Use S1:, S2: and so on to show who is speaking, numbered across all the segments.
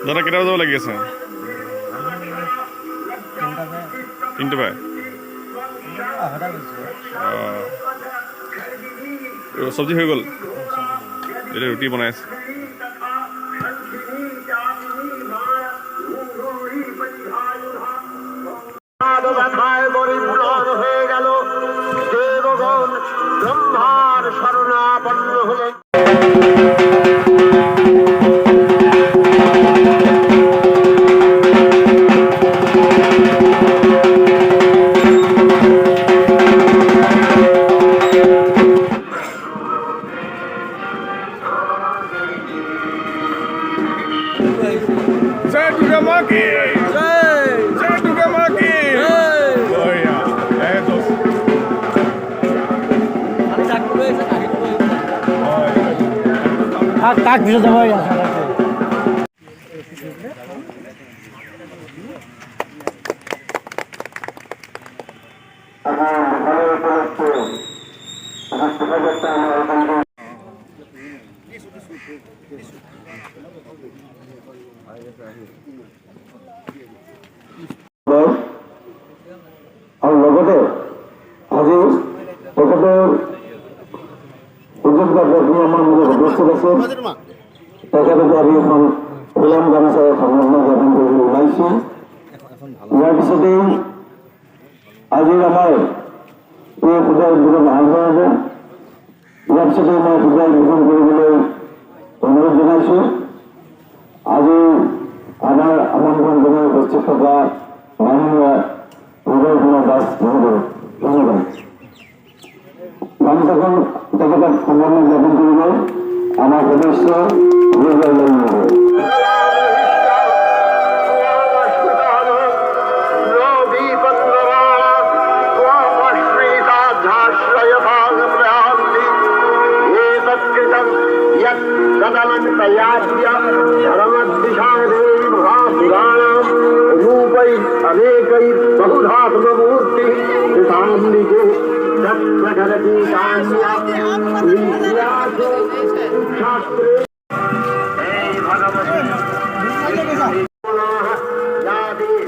S1: দাদা কেটা বাজাব লাগি আছে? 3টা পায়। চব্জি হৈ গ'ল, এতিয়া ৰুটি বনাই আছে।
S2: হয়ে গেল দেবগণ ব্রহ্মার শরণাপন্ন হলেন।
S1: Jai Durga Maa ki! Jai Durga Maa ki! Gloria! Esos!
S3: Tak bisa dewa ya.
S2: আৰু লগতে আজি তেখেতৰ উদ্যোগ আমাৰ মাজত উপস্থিত আছে। তেখেতকে আমি এখন গোলাম গামোচাৰে সম্বৰ্ধনা জ্ঞাপন কৰিবলৈ ওলাইছোঁ। ইয়াৰ পিছতেই আজিৰ আমাৰ এই পূজাৰ উদ্বোধন আৰম্ভ হ'ব। ইয়াৰ পিছতেই মই পূজা উদ্বোধন কৰিবলৈ অনুৰোধ জনাইছোঁ। আজি আমাৰ আমন্ত্ৰণ জনাই উপস্থিত থকা মাননীয় উদয় কুমাৰ দাস মহোদয়, ধন্যবাদ। গামোচাখন তেখেতক সম্বৰ্ধনা জ্ঞাপন কৰিব আমাৰ সদস্য মহোদয়। अनेकै बहुधात्ममूर्ति साम्निके तत्प्रकरति शास्त्रे या देवी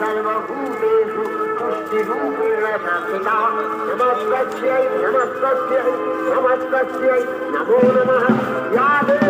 S2: सर्वभूतेषु पुष्टिरूपेण शास्त्रिता नमस्तस्यै नमस्तस्यै नमस्तस्यै नमो नमः या देवी